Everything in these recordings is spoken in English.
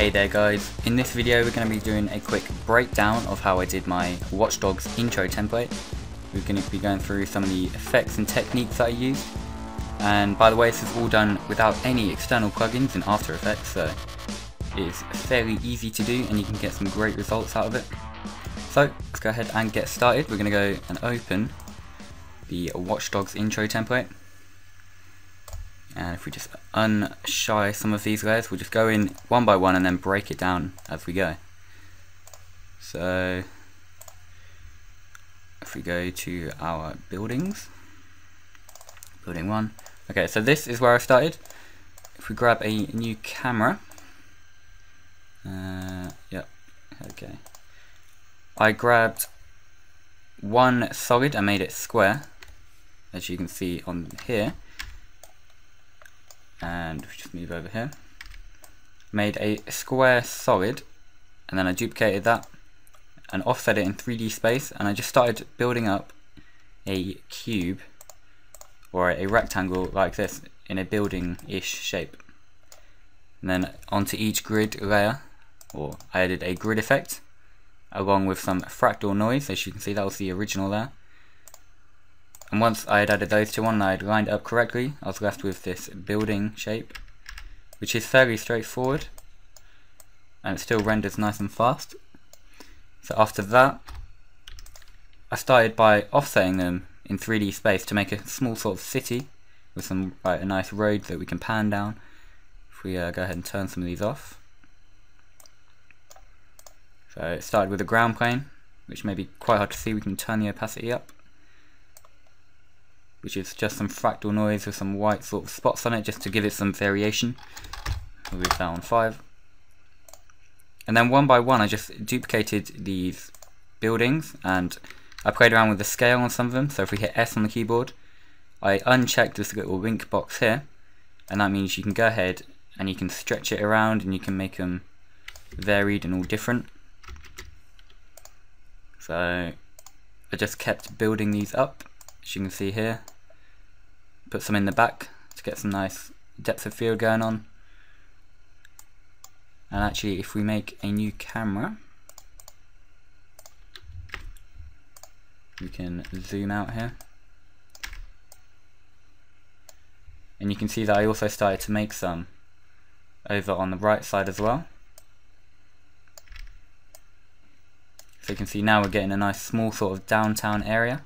Hey there guys, in this video we're going to be doing a quick breakdown of how I did my Watch Dogs intro template. We're going to be going through some of the effects and techniques that I used. And by the way, this is all done without any external plugins in After Effects, so it is fairly easy to do and you can get some great results out of it. So let's go ahead and get started. We're going to go and open the Watch Dogs intro template. And if we just unshy some of these layers, we'll just go in one by one and then break it down as we go. So if we go to our buildings, building 1, okay, so this is where I started. If we grab a new camera, yep, okay, I grabbed one solid and made it square, as you can see on here. And we just move over here, made a square solid, and then I duplicated that and offset it in 3D space, and I just started building up a cube or a rectangle like this in a building-ish shape. And then onto each grid layer, or I added a grid effect along with some fractal noise. As you can see, that was the original there. And once I had added those two on and I had lined it up correctly, I was left with this building shape, which is fairly straightforward, and it still renders nice and fast. So after that, I started by offsetting them in 3D space to make a small sort of city with some a nice road that we can pan down. If we go ahead and turn some of these off. So it started with a ground plane, which may be quite hard to see. We can turn the opacity up, which is just some fractal noise with some white sort of spots on it, just to give it some variation. We'll leave that on 5. And then one by one I just duplicated these buildings and I played around with the scale on some of them. So if we hit S on the keyboard, I unchecked this little link box here, and that means you can go ahead and you can stretch it around and you can make them varied and all different. So I just kept building these up, as you can see here. Put some in the back to get some nice depth of field going on. And actually, if we make a new camera, we can zoom out here. And you can see that I also started to make some over on the right side as well. So you can see now we're getting a nice small sort of downtown area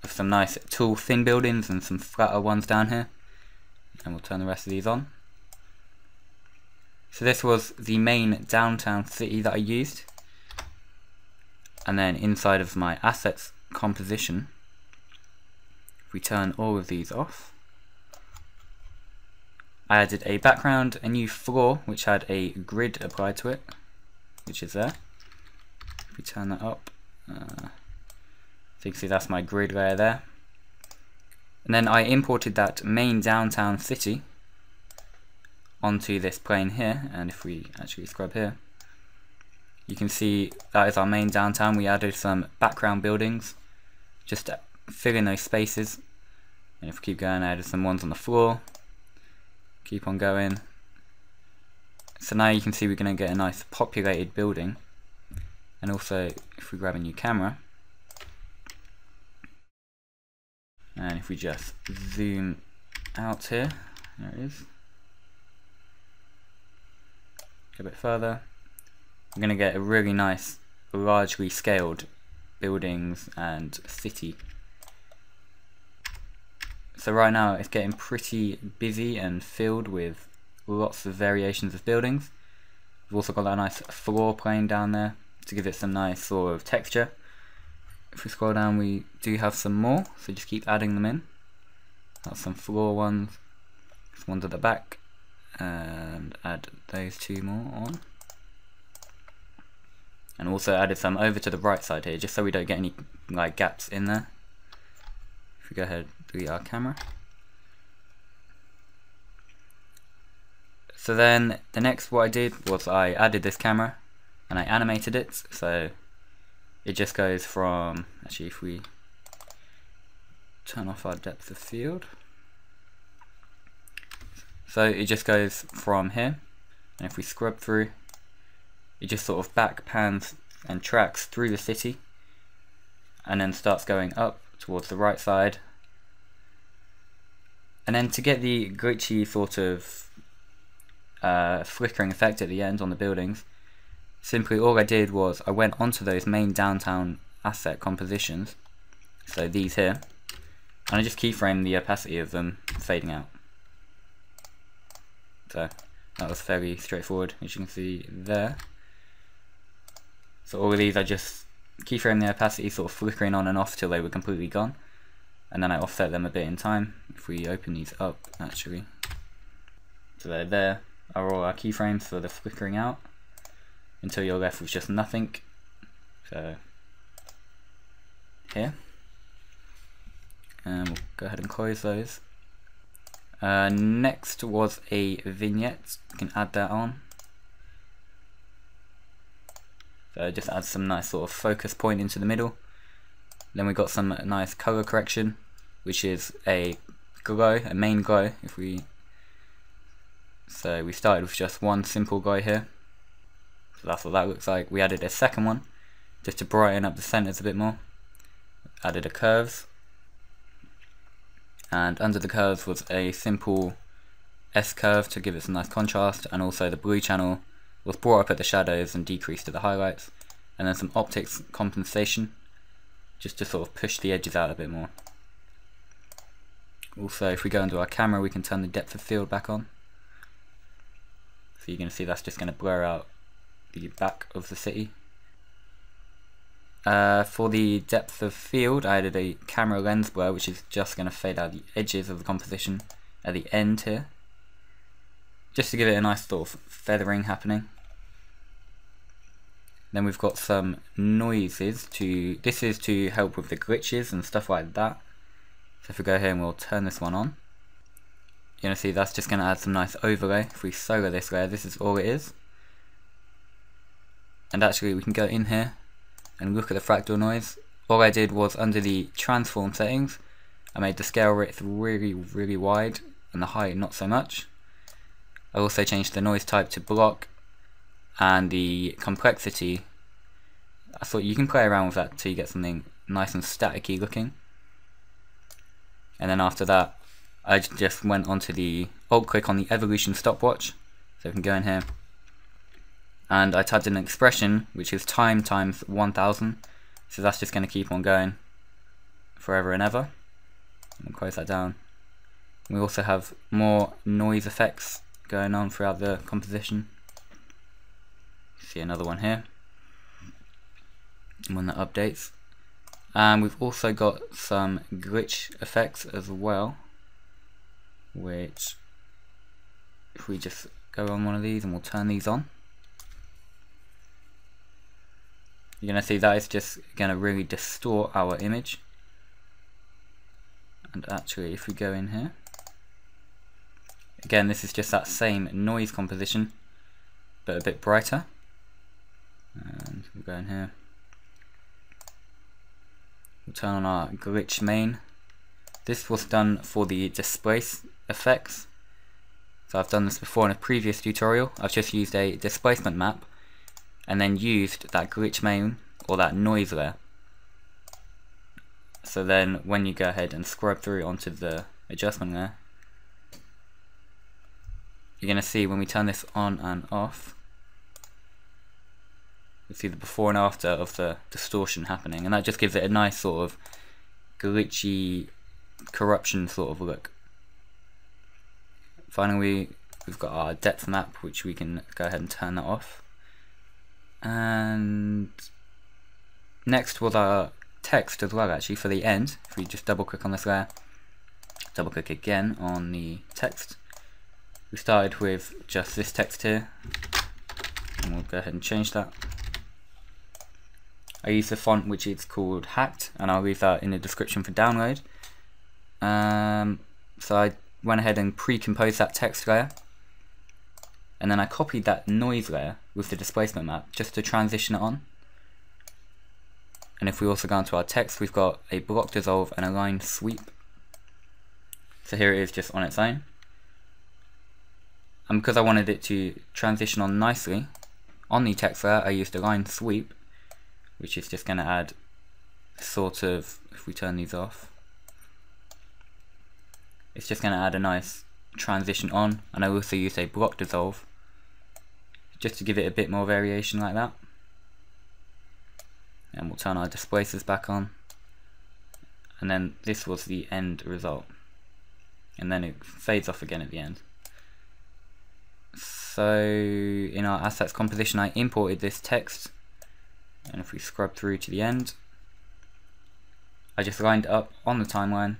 with some nice tall thin buildings and some flatter ones down here, and we'll turn the rest of these on. So this was the main downtown city that I used, and then inside of my assets composition, if we turn all of these off, I added a background, a new floor which had a grid applied to it, which is there. If we turn that up, so you can see that's my grid layer there. And then I imported that main downtown city onto this plane here, and if we actually scrub here, you can see that is our main downtown. We added some background buildings just to fill in those spaces, and if we keep going, I added some ones on the floor. Keep on going. So now you can see we're going to get a nice populated building. And also, if we grab a new camera, and if we just zoom out here, there it is, go a bit further, we're going to get a really nice, largely scaled buildings and city. So right now it's getting pretty busy and filled with lots of variations of buildings. We've also got that nice floor plane down there to give it some nice sort of texture. If we scroll down, we do have some more, so just keep adding them in. That's some floor ones, some ones at the back, and add those 2 more on. And also added some over to the right side here, just so we don't get any like gaps in there. If we go ahead and delete our camera. So then the next what I did was I added this camera and I animated it, so it just goes from, actually if we turn off our depth of field, so it just goes from here And if we scrub through, it just sort of back pans and tracks through the city and then starts going up towards the right side. And then to get the glitchy sort of flickering effect at the end on the buildings, simply all I did was I went onto those main downtown asset compositions, so these here, and I just keyframed the opacity of them fading out. So that was fairly straightforward, as you can see there. So all of these I just keyframed the opacity sort of flickering on and off till they were completely gone, and then I offset them a bit in time. If we open these up actually, so there are all our keyframes for the flickering out until you're left with just nothing. So here, and we'll go ahead and close those. Next was a vignette. You can add that on. So just add some nice sort of focus point into the middle. Then we got some nice color correction, which is a glow, a main glow. So we started with just one simple glow here. So that's what that looks like. We added a second one just to brighten up the centers a bit more. Added a curves, and under the curves was a simple S curve to give it some nice contrast, and also the blue channel was brought up at the shadows and decreased at the highlights, and then some optics compensation just to sort of push the edges out a bit more. Also, if we go into our camera, we can turn the depth of field back on, so you're going to see that's just going to blur out the back of the city. For the depth of field, I added a camera lens blur, which is just going to fade out the edges of the composition at the end here, just to give it a nice sort of feathering happening. Then we've got some noises this is to help with the glitches and stuff like that. So if we go here and we'll turn this one on, you're going to see that's just going to add some nice overlay. If we solo this layer, this is all it is. And actually we can go in here and look at the fractal noise. All I did was under the transform settings, I made the scale width really wide and the height not so much. I also changed the noise type to block, and the complexity, I thought you can play around with that until you get something nice and staticky looking. And then after that I just went onto the alt click on the evolution stopwatch, so we can go in here, and I typed in an expression which is time times 1000, so that's just going to keep on going forever and ever. We'll close that down. We also have more noise effects going on throughout the composition. See another one here when that updates. And we've also got some glitch effects as well, which if we just go on one of these and we'll turn these on, you're going to see that is just going to really distort our image. And actually if we go in here, again this is just that same noise composition but a bit brighter. And we'll go in here, we'll turn on our glitch main. This was done for the displace effects. So I've done this before in a previous tutorial. I've just used a displacement map and then used that glitch main or that noise layer. So then when you go ahead and scrub through onto the adjustment layer, you're going to see when we turn this on and off, you'll see the before and after of the distortion happening, and that just gives it a nice sort of glitchy corruption sort of look. Finally, we've got our depth map, which we can go ahead and turn that off. And next was our text as well, actually, for the end. If we just double click on this layer, double click again on the text, we started with just this text here, and we'll go ahead and change that. I use the font which is called Hacked, and I'll leave that in the description for download. So I went ahead and pre-composed that text layer, and then I copied that noise layer with the displacement map just to transition it on. And if we also go into our text, we've got a block dissolve and a line sweep. So here it is just on its own. And because I wanted it to transition on nicely on the text layer, I used a line sweep, which is just going to add sort of, if we turn these off, it's just going to add a nice transition on. And I also use a block dissolve just to give it a bit more variation like that. And we'll turn our displacers back on, and then this was the end result, and then it fades off again at the end. So in our assets composition, I imported this text, and if we scrub through to the end, I just lined it up on the timeline,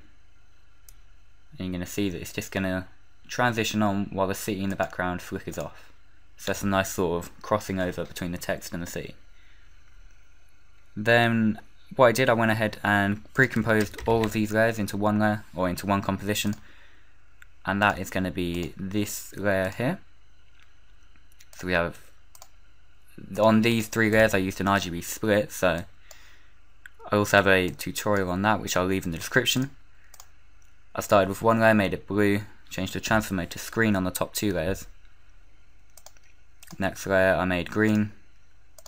and you're going to see that it's just going to transition on while the city in the background flickers off. So that's a nice sort of crossing over between the text and the city. Then what I did, I went ahead and pre-composed all of these layers into one layer, or into one composition, and that is going to be this layer here. So we have, on these 3 layers I used an RGB split, so I also have a tutorial on that which I'll leave in the description. I started with one layer, made it blue, changed the transfer mode to screen on the top 2 layers. Next layer I made green,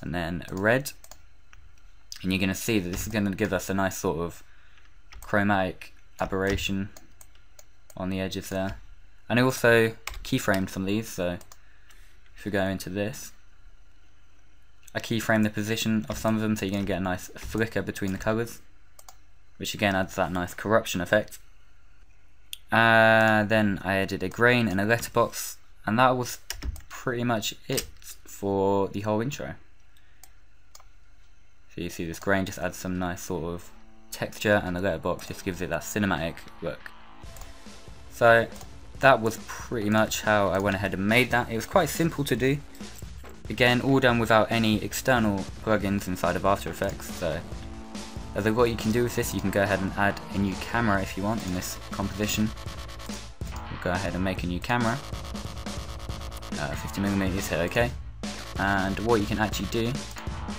and then red. And you're going to see that this is going to give us a nice sort of chromatic aberration on the edges there. And I also keyframed some of these, so if we go into this, I keyframe the position of some of them, so you're going to get a nice flicker between the colours, which again adds that nice corruption effect. Then I added a grain and a letterbox, and that was pretty much it for the whole intro. So you see this grain just adds some nice sort of texture, and the letterbox just gives it that cinematic look. So that was pretty much how I went ahead and made that. It was quite simple to do. Again, all done without any external plugins inside of After Effects. So there's a lot you can do with this. You can go ahead and add a new camera if you want in this composition. We'll go ahead and make a new camera. 50mm, hit OK. And what you can actually do,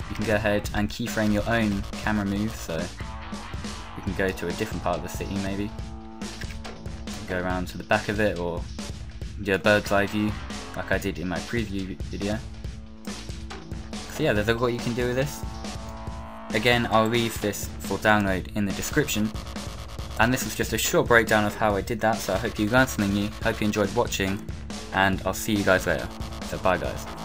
you can go ahead and keyframe your own camera move, so we can go to a different part of the city maybe. Go around to the back of it, or do a bird's eye view like I did in my preview video. So yeah, there's a lot you can do with this. Again, I'll leave this for download in the description. And this was just a short breakdown of how I did that, so I hope you learned something new, hope you enjoyed watching, and I'll see you guys later. So bye guys.